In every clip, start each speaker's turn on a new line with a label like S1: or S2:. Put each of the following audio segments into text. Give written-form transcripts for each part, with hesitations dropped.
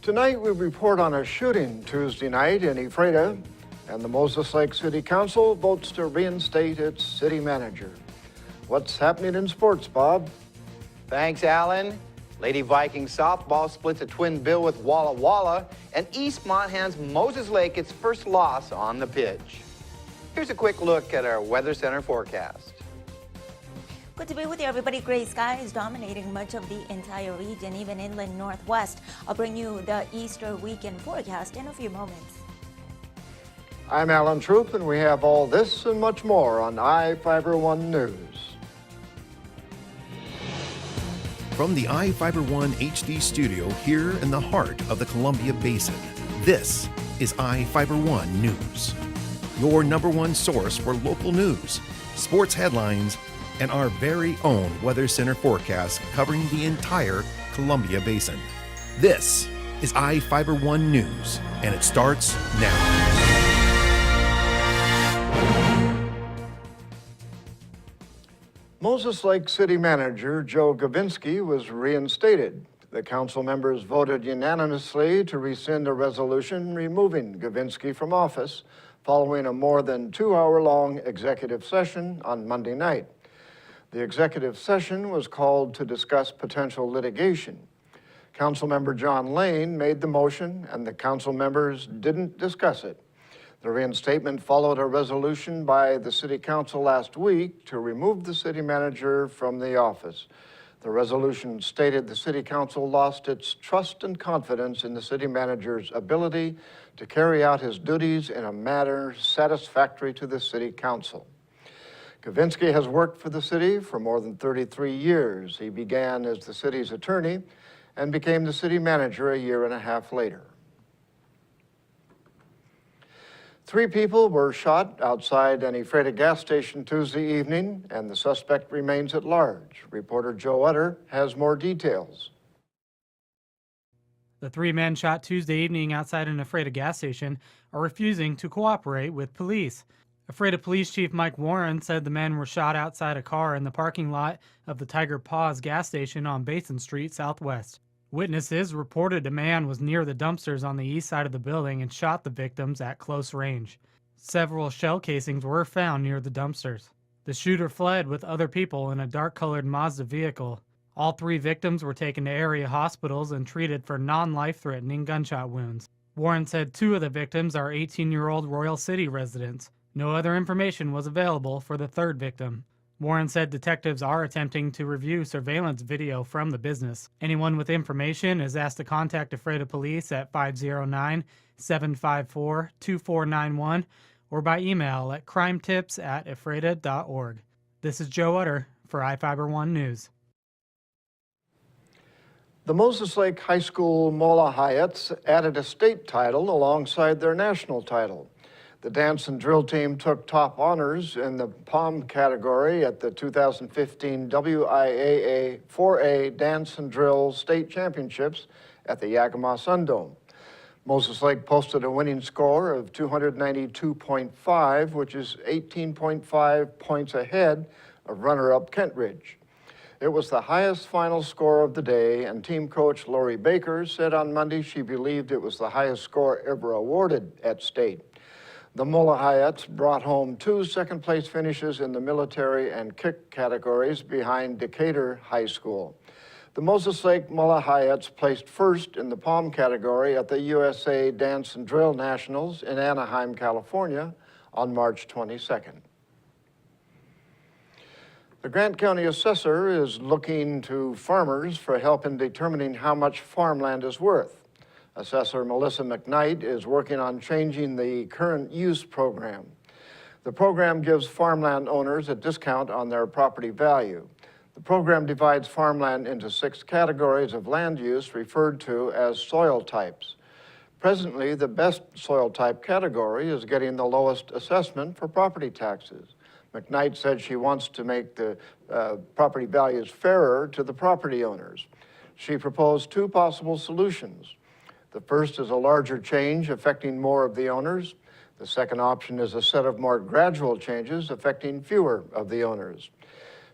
S1: Tonight we report on a shooting Tuesday night in Ephrata, and the Moses Lake City Council votes to reinstate its city manager. What's happening in sports, Bob?
S2: Thanks, Alan. Lady Vikings softball splits a twin bill with Walla Walla, and Eastmont hands Moses Lake its first loss on the pitch. Here's a quick look at our Weather Center forecast.
S3: Good to be with you, everybody. Gray skies dominating much of the entire region, even inland northwest. I'll bring you the Easter weekend forecast in a few moments.
S1: I'm Alan Troop, and we have all this and much more on I-Fiber One News.
S4: From the I-Fiber One HD studio here in the heart of the Columbia Basin, this is I-Fiber One News. Your #1 source for local news, sports headlines, and our very own Weather Center forecast covering the entire Columbia Basin. This is I-Fiber One News, and it starts now.
S1: Moses Lake City Manager Joe Gavinsky was reinstated. The council members voted unanimously to rescind a resolution removing Gavinsky from office following a more than 2-hour-long executive session on Monday night. The executive session was called to discuss potential litigation. Councilmember John Lane made the motion, and the council members didn't discuss it. The reinstatement followed a resolution by the City Council last week to remove the city manager from the office. The resolution stated the City Council lost its trust and confidence in the city manager's ability to carry out his duties in a manner satisfactory to the City Council. Gavinsky has worked for the city for more than 33 years. He began as the city's attorney and became the city manager a year and a half later. 3 people were shot outside an Ephrata gas station Tuesday evening, and the suspect remains at large. Reporter Joe Utter has more details.
S5: The 3 men shot Tuesday evening outside an Ephrata gas station are refusing to cooperate with police. Ephrata Police Chief Mike Warren said the men were shot outside a car in the parking lot of the Tiger Paws gas station on Basin Street Southwest. Witnesses reported a man was near the dumpsters on the east side of the building and shot the victims at close range. Several shell casings were found near the dumpsters. The shooter fled with other people in a dark-colored Mazda vehicle. All 3 victims were taken to area hospitals and treated for non-life-threatening gunshot wounds. Warren said 2 of the victims are 18-year-old Royal City residents. No other information was available for the 3rd victim. Warren said detectives are attempting to review surveillance video from the business. Anyone with information is asked to contact Ephrata Police at 509-754-2491 or by email at crimetips@ephrata.org. This is Joe Utter for I-Fiber One News.
S1: The Moses Lake High School Mola Hyatts added a state title alongside their national title. The dance and drill team took top honors in the POM category at the 2015 WIAA 4A Dance and Drill State Championships at the Yakima Sundome. Moses Lake posted a winning score of 292.5, which is 18.5 points ahead of runner-up Kent Ridge. It was the highest final score of the day, and team coach Lori Baker said on Monday she believed it was the highest score ever awarded at state. The Mola Hyatts brought home 2 second-place finishes in the military and kick categories behind Decatur High School. The Moses Lake Mola Hyatts placed first in the POM category at the USA Dance and Drill Nationals in Anaheim, California on March 22nd. The Grant County Assessor is looking to farmers for help in determining how much farmland is worth. Assessor Melissa McKnight is working on changing the current use program. The program gives farmland owners a discount on their property value. The program divides farmland into 6 categories of land use referred to as soil types. Presently, the best soil type category is getting the lowest assessment for property taxes. McKnight said she wants to make the property values fairer to the property owners. She proposed 2 possible solutions. The first is a larger change affecting more of the owners. The second option is a set of more gradual changes affecting fewer of the owners.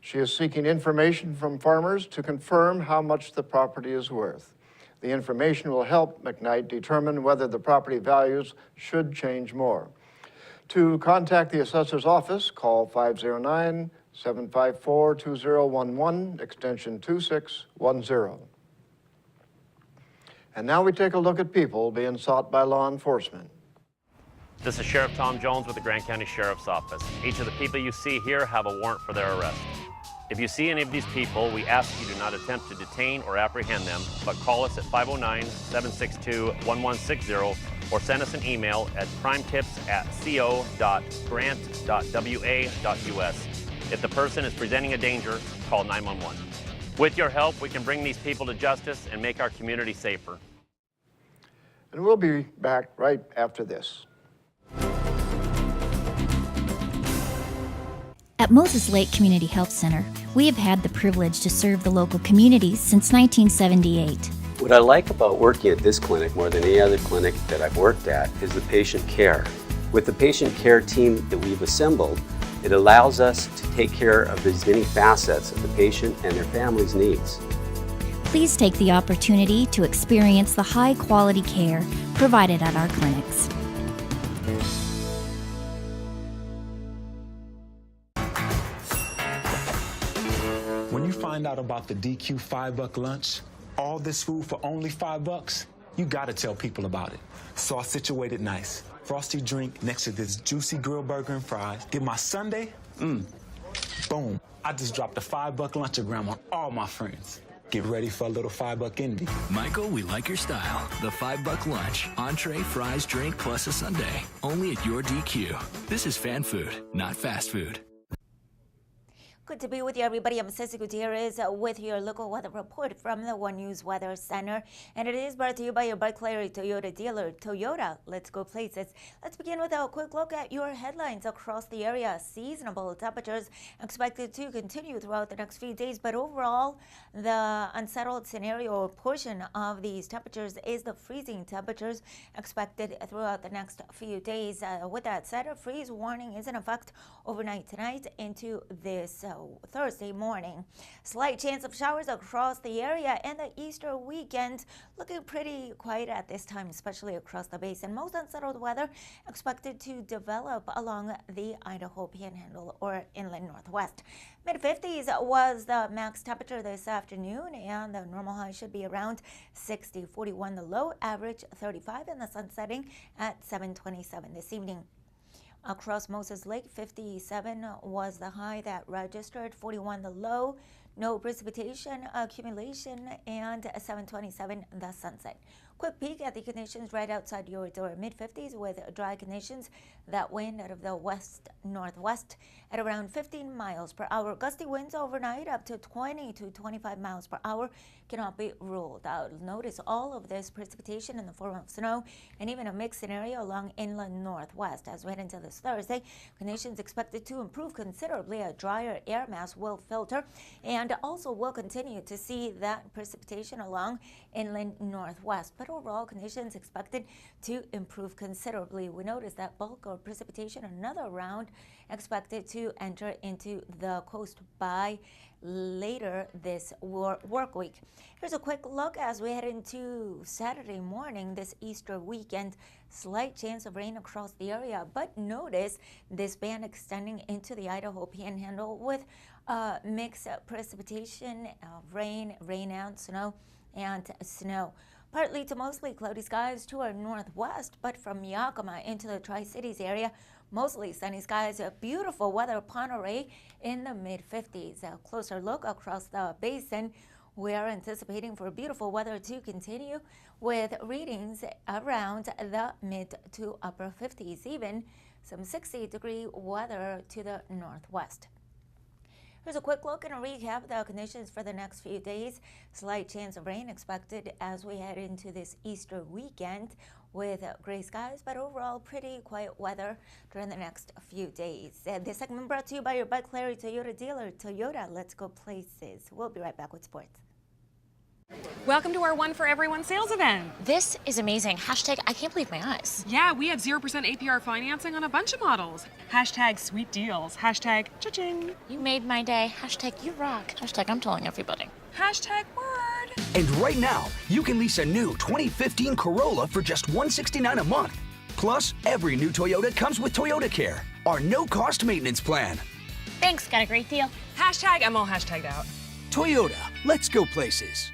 S1: She is seeking information from farmers to confirm how much the property is worth. The information will help McKnight determine whether the property values should change more. To contact the assessor's office, call 509-754-2011, extension 2610. And now we take a look at people being sought by law enforcement.
S6: This is Sheriff Tom Jones with the Grant County Sheriff's Office. Each of the people you see here have a warrant for their arrest. If you see any of these people, we ask you do not attempt to detain or apprehend them, but call us at 509-762-1160 or send us an email at crimetips@co.grant.wa.us. If the person is presenting a danger, call 911. With your help, we can bring these people to justice and make our community safer.
S1: And we'll be back right after this.
S7: At Moses Lake Community Health Center, we have had the privilege to serve the local communities since 1978.
S8: What I like about working at this clinic more than any other clinic that I've worked at is the patient care. With the patient care team that we've assembled, it allows us to take care of as many facets of the patient and their family's needs.
S7: Please take the opportunity to experience the high-quality care provided at our clinics.
S9: When you find out about the DQ $5 lunch, all this food for only $5, you gotta tell people about it. So I situated nice. Frosty drink next to this juicy grilled burger and fries. Get my sundae, boom. I just dropped a $5 lunchogram on all my friends. Get ready for a little $5 indie.
S10: Michael, we like your style. The $5 lunch. Entree, fries, drink, plus a sundae. Only at your DQ. This is fan food, not fast food.
S3: Good to be with you, everybody. I'm Ceci Gutierrez with your local weather report from the One News Weather Center. And it is brought to you by your Bike Clarity Toyota dealer, Toyota. Let's go places. Let's begin with a quick look at your headlines across the area. Seasonable temperatures expected to continue throughout the next few days. But overall, the unsettled scenario or portion of these temperatures is the freezing temperatures expected throughout the next few days. With that said, a freeze warning is in effect overnight tonight into this Thursday morning. Slight chance of showers across the area, and the Easter weekend looking pretty quiet at this time, especially across the basin. Most unsettled weather expected to develop along the Idaho Panhandle or inland northwest. Mid-50s was the max temperature this afternoon, and the normal high should be around 60. 41 the low, average 35, and the sun setting at 7:27 this evening. Across Moses Lake, 57 was the high that registered, 41 the low, no precipitation accumulation, and 7:27 the sunset. Quick peek at the conditions right outside your door. Mid-50s with dry conditions. That wind out of the west-northwest at around 15 miles per hour. Gusty winds overnight up to 20 to 25 miles per hour cannot be ruled out. Notice all of this precipitation in the form of snow and even a mixed scenario along inland northwest. As we head into this Thursday, conditions expected to improve considerably. A drier air mass will filter, and also we'll continue to see that precipitation along inland northwest. But overall conditions expected to improve considerably. We notice that bulk of precipitation, another round expected to enter into the coast by later this work week. Here's a quick look as we head into Saturday morning, this Easter weekend. Slight chance of rain across the area, but notice this band extending into the Idaho Panhandle with mixed precipitation of rain out, snow, and snow. Partly to mostly cloudy skies to our northwest, but from Yakima into the Tri-Cities area, mostly sunny skies, beautiful weather. Ponderay in the mid-50s. A closer look across the basin. We are anticipating for beautiful weather to continue with readings around the mid to upper 50s, even some 60-degree weather to the northwest. Here's a quick look and a recap of the conditions for the next few days. Slight chance of rain expected as we head into this Easter weekend with gray skies, but overall pretty quiet weather during the next few days. This segment brought to you by your Bike Clarity Toyota dealer, Toyota. Let's go places. We'll be right back with sports.
S11: Welcome to our One for Everyone sales event.
S12: This is amazing. Hashtag I can't believe my eyes.
S11: Yeah, we have 0% APR financing on a bunch of models. Hashtag sweet deals. Hashtag cha-ching.
S12: You made my day. Hashtag you rock. Hashtag I'm telling everybody.
S11: Hashtag word.
S13: And right now, you can lease a new 2015 Corolla for just $169 a month. Plus, every new Toyota comes with Toyota Care, our no-cost maintenance plan.
S12: Thanks, got a great deal.
S11: Hashtag I'm all hashtagged out.
S13: Toyota, let's go places.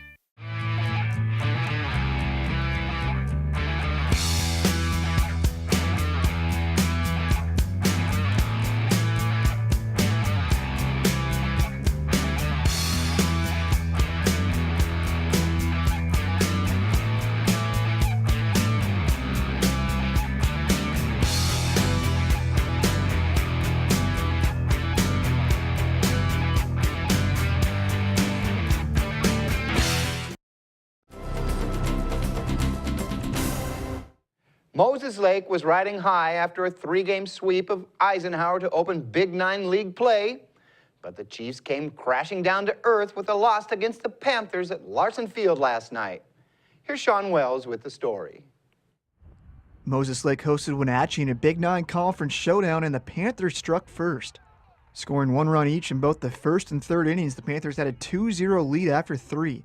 S2: Moses Lake was riding high after a 3-game sweep of Eisenhower to open Big 9 league play, but the Chiefs came crashing down to earth with a loss against the Panthers at Larson Field last night. Here's Sean Wells with the story.
S14: Moses Lake hosted Wenatchee in a Big 9 conference showdown, and the Panthers struck first. Scoring 1 run each in both the first and third innings, the Panthers had a 2-0 lead after 3.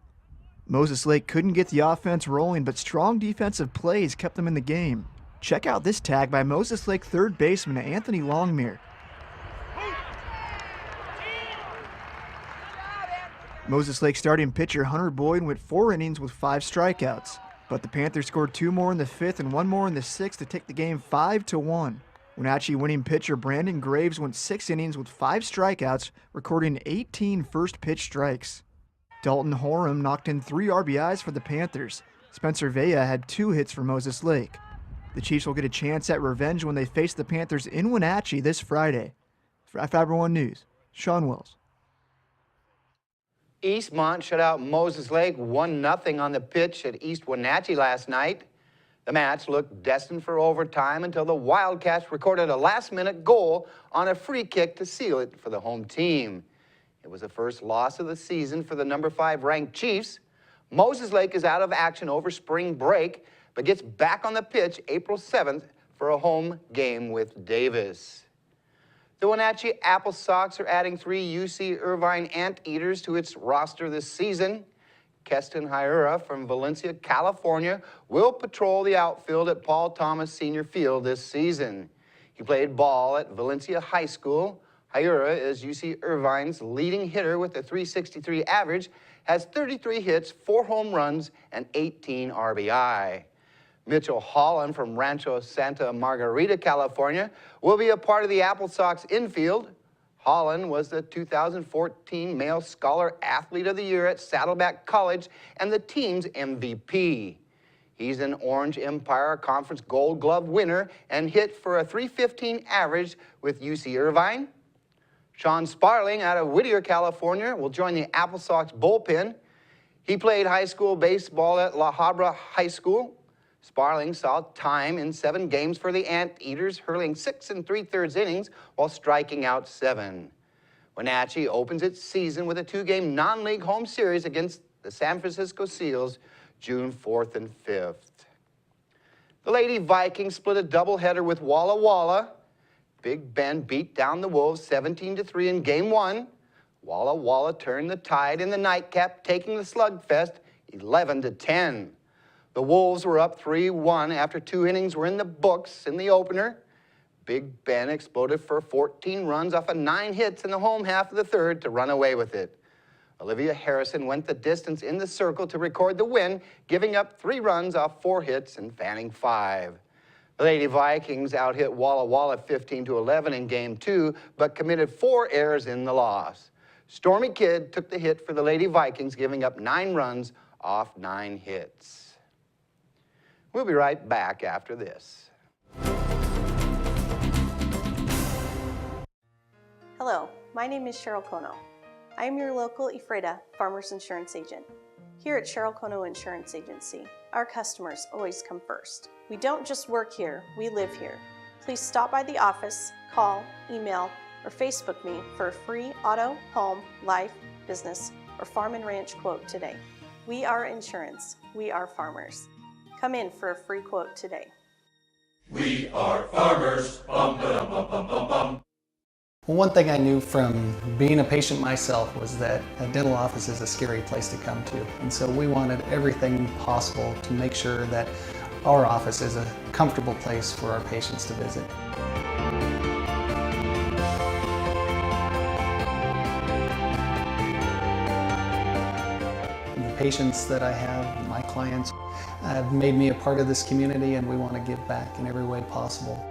S14: Moses Lake couldn't get the offense rolling, but strong defensive plays kept them in the game. Check out this tag by Moses Lake third baseman Anthony Longmire. Moses Lake starting pitcher Hunter Boyd went 4 innings with 5 strikeouts, but the Panthers scored 2 more in the 5th and 1 more in the 6th to take the game 5-1. Wenatchee winning pitcher Brandon Graves went 6 innings with 5 strikeouts, recording 18 first pitch strikes. Dalton Horam knocked in 3 RBIs for the Panthers. Spencer Vea had 2 hits for Moses Lake. The Chiefs will get a chance at revenge when they face the Panthers in Wenatchee this Friday. For Fiber One News, Sean Wells.
S2: Eastmont shut out Moses Lake 1-0 on the pitch at East Wenatchee last night. The match looked destined for overtime until the Wildcats recorded a last-minute goal on a free kick to seal it for the home team. It was the first loss of the season for the number 5 ranked Chiefs. Moses Lake is out of action over spring break, but gets back on the pitch April 7th for a home game with Davis. The Wenatchee Apple Sox are adding 3 UC Irvine Anteaters to its roster this season. Keston Hiura from Valencia, California, will patrol the outfield at Paul Thomas Senior Field this season. He played ball at Valencia High School. Hiura is UC Irvine's leading hitter with a .363 average, has 33 hits, 4 home runs, and 18 RBI. Mitchell Holland from Rancho Santa Margarita, California, will be a part of the Apple Sox infield. Holland was the 2014 Male Scholar Athlete of the Year at Saddleback College and the team's MVP. He's an Orange Empire Conference Gold Glove winner and hit for a .315 average with UC Irvine. Sean Sparling out of Whittier, California, will join the Apple Sox bullpen. He played high school baseball at La Habra High School. Sparling saw time in 7 games for the Anteaters, hurling 6 3/3 innings while striking out 7. Wenatchee opens its season with a 2-game non-league home series against the San Francisco Seals, June 4th and 5th. The Lady Vikings split a doubleheader with Walla Walla. Big Bend beat down the Wolves 17-3 in Game 1. Walla Walla turned the tide in the nightcap, taking the slugfest 11-10. The Wolves were up 3-1 after 2 innings were in the books in the opener. Big Ben exploded for 14 runs off of 9 hits in the home half of the 3rd to run away with it. Olivia Harrison went the distance in the circle to record the win, giving up 3 runs off 4 hits and fanning 5. The Lady Vikings out-hit Walla Walla 15-11 in Game 2, but committed 4 errors in the loss. Stormy Kidd took the hit for the Lady Vikings, giving up 9 runs off 9 hits. We'll be right back after this.
S15: Hello, my name is Cheryl Kono. I am your local Ephrata Farmers Insurance Agent. Here at Cheryl Kono Insurance Agency, our customers always come first. We don't just work here, we live here. Please stop by the office, call, email, or Facebook me for a free auto, home, life, business, or farm and ranch quote today. We are insurance. We are farmers. Come in for a free quote today.
S16: We are farmers. Bum, ba, dum, bum, bum, bum, bum. Well, one thing I knew from being a patient myself was that a dental office is a scary place to come to. And so we wanted everything possible to make sure that our office is a comfortable place for our patients to visit. The patients that I have, my clients, have made me a part of this community, and we want to give back in every way possible.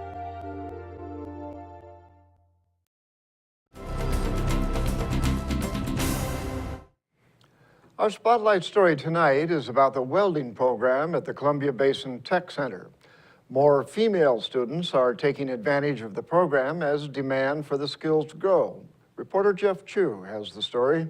S1: Our spotlight story tonight is about the welding program at the Columbia Basin Tech Center. More female students are taking advantage of the program as demand for the skills grow. Reporter Jeff Chu has the story.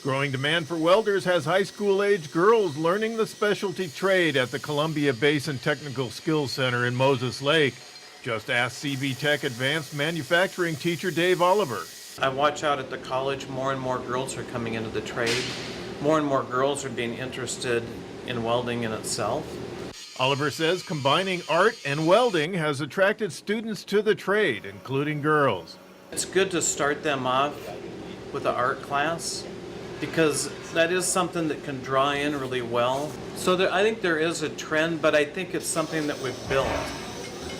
S17: Growing demand for welders has high school-age girls learning the specialty trade at the Columbia Basin Technical Skills Center in Moses Lake. Just ask CB Tech Advanced Manufacturing teacher Dave Oliver.
S18: I watch out at the college, more and more girls are coming into the trade. More and more girls are being interested in welding in itself.
S17: Oliver says combining art and welding has attracted students to the trade, including girls.
S18: It's good to start them off with an art class, because that is something that can draw in really well. So I think there is a trend, but I think it's something that we've built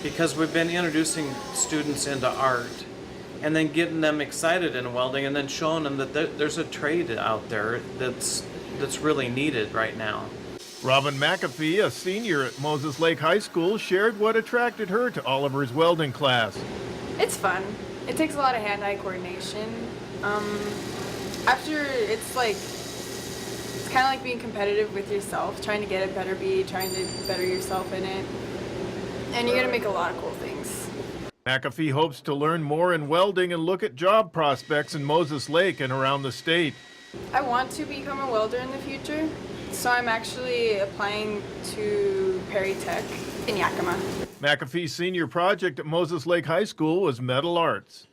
S18: because we've been introducing students into art and then getting them excited in welding and then showing them that there's a trade out there that's really needed right now.
S17: Robin McAfee, a senior at Moses Lake High School, shared what attracted her to Oliver's welding class.
S19: It's fun. It takes a lot of hand-eye coordination. After, it's kind of like being competitive with yourself, trying to get a better bead, trying to better yourself in it. And you're going to make a lot of cool things.
S17: McAfee hopes to learn more in welding and look at job prospects in Moses Lake and around the state.
S19: I want to become a welder in the future, so I'm actually applying to Perry Tech in Yakima.
S17: McAfee's senior project at Moses Lake High School was metal arts.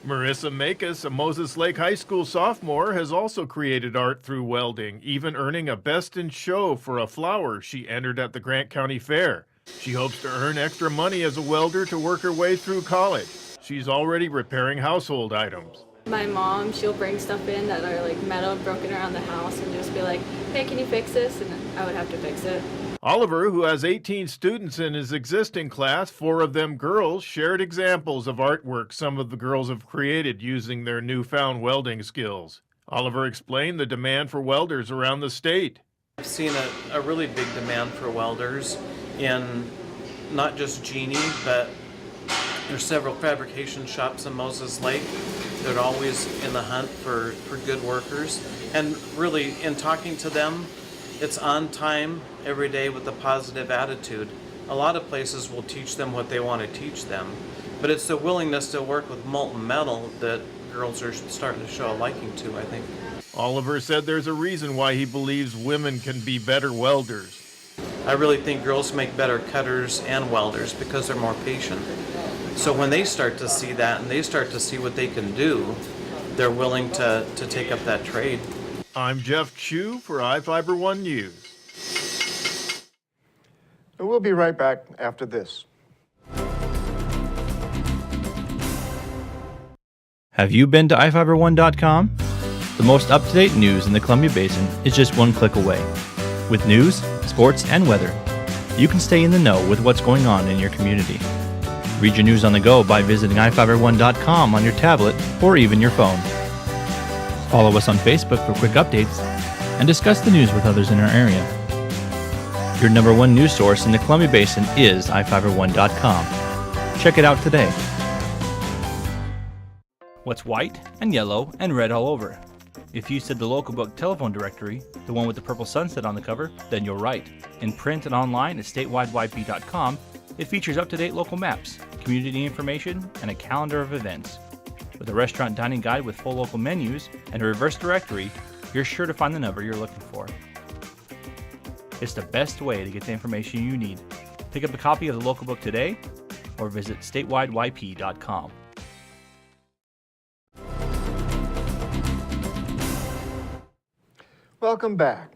S17: Marissa Makis, a Moses Lake High School sophomore, has also created art through welding, even earning a Best in Show for a flower she entered at the Grant County Fair. She hopes to earn extra money as a welder to work her way through college. She's already repairing household items.
S20: My mom, she'll bring stuff in that are like metal broken around the house and just be like, hey, can you fix this? And then I would have to fix it.
S17: Oliver, who has 18 students in his existing class, 4 of them girls, shared examples of artwork some of the girls have created using their newfound welding skills. Oliver explained the demand for welders around the state.
S18: I've seen a really big demand for welders in not just Genie, but there's several fabrication shops in Moses Lake. They're always in the hunt for good workers. And really, in talking to them, it's on time every day with a positive attitude. A lot of places will teach them what they want to teach them, but it's the willingness to work with molten metal that girls are starting to show a liking to, I think.
S17: Oliver said there's a reason why he believes women can be better welders.
S18: I really think girls make better cutters and welders because they're more patient. So when they start to see that and they start to see what they can do, they're willing to take up that trade.
S17: I'm Jeff Chu for iFiber One News.
S1: And we'll be right back after this.
S21: Have you been to iFiber1.com? The most up-to-date news in the Columbia Basin is just one click away. With news, sports, and weather, you can stay in the know with what's going on in your community. Read your news on the go by visiting iFiber1.com on your tablet or even your phone. Follow us on Facebook for quick updates and discuss the news with others in our area. Your #1 news source in the Columbia Basin is iFiber1.com. Check it out today. What's white and yellow and red all over? If you said the local book telephone directory, the one with the purple sunset on the cover, then you're right. In print and online at statewideyp.com, it features up-to-date local maps, community information, and a calendar of events. With a restaurant dining guide with full local menus and a reverse directory, you're sure to find the number you're looking for. It's the best way to get the information you need. Pick up a copy of the local book today or visit statewideyp.com.
S1: Welcome back.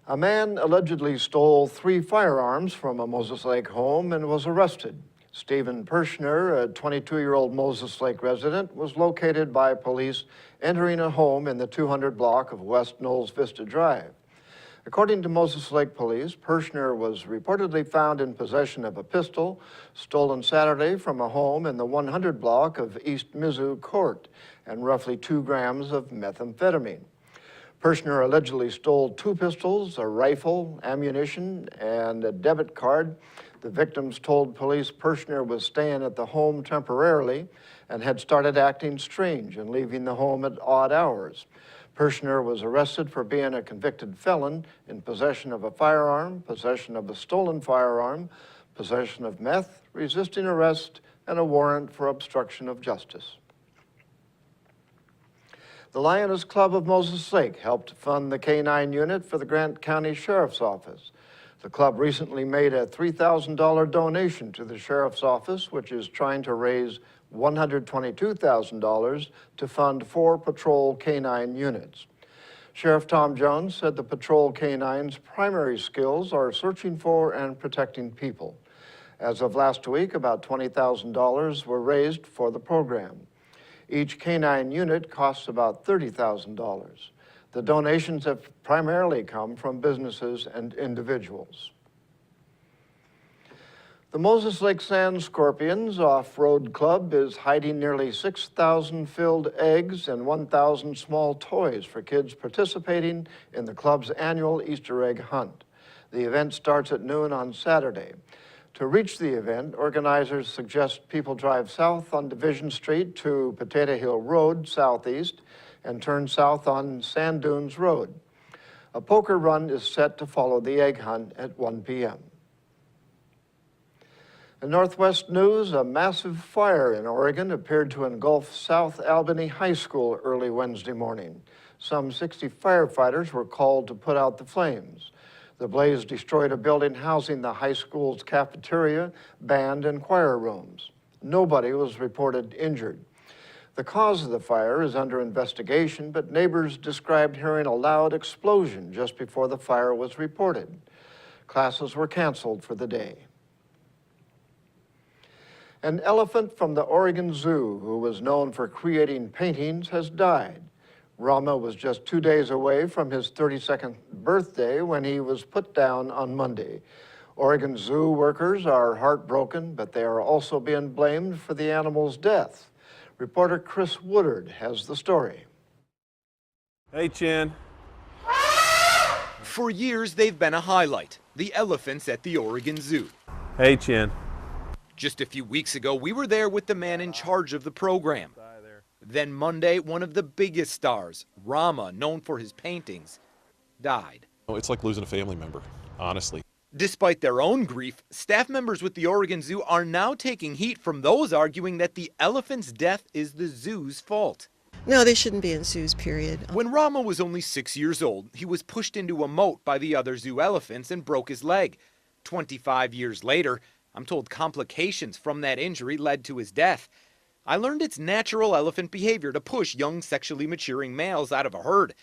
S1: A man allegedly stole 3 firearms from a Moses Lake home and was arrested. Stephen Pershner, a 22-year-old Moses Lake resident, was located by police entering a home in the 200 block of West Knowles Vista Drive. According to Moses Lake Police, Pershner was reportedly found in possession of a pistol stolen Saturday from a home in the 100 block of East Mizzou Court and roughly 2 grams of methamphetamine. Pershner allegedly stole 2 pistols, a rifle, ammunition, and a debit card. The victims told police Pershner was staying at the home temporarily and had started acting strange and leaving the home at odd hours. Pershner was arrested for being a convicted felon in possession of a firearm, possession of a stolen firearm, possession of meth, resisting arrest, and a warrant for obstruction of justice. The Lioness Club of Moses Lake helped fund the K-9 unit for the Grant County Sheriff's Office. The club recently made a $3,000 donation to the Sheriff's Office, which is trying to raise $122,000 to fund 4 patrol K-9 units. Sheriff Tom Jones said the patrol K-9's primary skills are searching for and protecting people. As of last week, about $20,000 were raised for the program. Each K-9 unit costs about $30,000. The donations have primarily come from businesses and individuals. The Moses Lake Sand Scorpions Off-Road Club is hiding nearly 6,000 filled eggs and 1,000 small toys for kids participating in the club's annual Easter egg hunt. The event starts at noon on Saturday. To reach the event, organizers suggest people drive south on Division Street to Potato Hill Road southeast and turn south on Sand Dunes Road. A poker run is set to follow the egg hunt at 1 p.m. In Northwest news, a massive fire in Oregon appeared to engulf South Albany High School early Wednesday morning. Some 60 firefighters were called to put out the flames. The blaze destroyed a building housing the high school's cafeteria, band, and choir rooms. Nobody was reported injured. The cause of the fire is under investigation, but neighbors described hearing a loud explosion just before the fire was reported. Classes were canceled for the day. An elephant from the Oregon Zoo, who was known for creating paintings, has died. Rama was just 2 days away from his 32nd birthday when he was put down on Monday. Oregon Zoo workers are heartbroken, but they are also being blamed for the animal's death. Reporter Chris Woodard has the story.
S4: Hey, Chin.
S22: For years, they've been a highlight, the elephants at the Oregon Zoo.
S4: Hey, Chin.
S22: Just a few weeks ago, we were there with the man in charge of the program. Then Monday, one of the biggest stars, Rama, known for his paintings, died.
S4: It's like losing a family member, honestly.
S22: Despite their own grief, staff members with the Oregon Zoo are now taking heat from those arguing that the elephant's death is the zoo's fault.
S23: No, they shouldn't be in zoos, period.
S22: When Rama was only 6 years old, he was pushed into a moat by the other zoo elephants and broke his leg. 25 years later, I'm told complications from that injury led to his death. I learned it's natural elephant behavior to push young sexually maturing males out of a herd.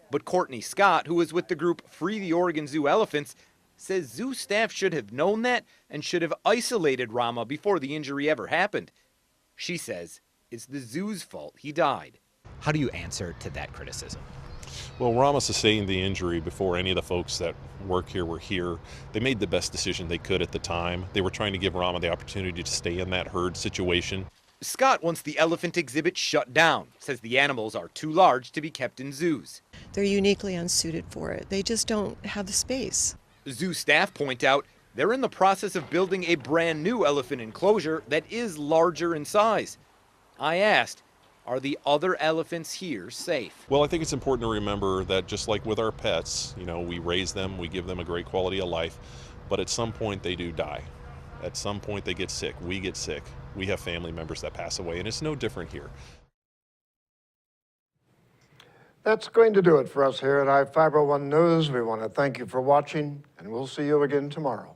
S22: But Courtney Scott, who is with the group Free the Oregon Zoo Elephants, says zoo staff should have known that and should have isolated Rama before the injury ever happened. She says it's the zoo's fault he died.
S24: How do you answer to that criticism?
S4: Well, Rama sustained the injury before any of the folks that work here were here. They made the best decision they could at the time. They were trying to give Rama the opportunity to stay in that herd situation.
S22: Scott wants the elephant exhibit shut down, says the animals are too large to be kept in zoos.
S23: They're uniquely unsuited for it. They just don't have the space.
S22: Zoo staff point out they're in the process of building a brand new elephant enclosure that is larger in size. I asked, are the other elephants here safe?
S4: Well, I think it's important to remember that just like with our pets, we raise them, we give them a great quality of life, but at some point they do die. At some point they get sick, we get sick. We have family members that pass away, and it's no different here.
S1: That's going to do it for us here at I-501 News. We want to thank you for watching, and we'll see you again tomorrow.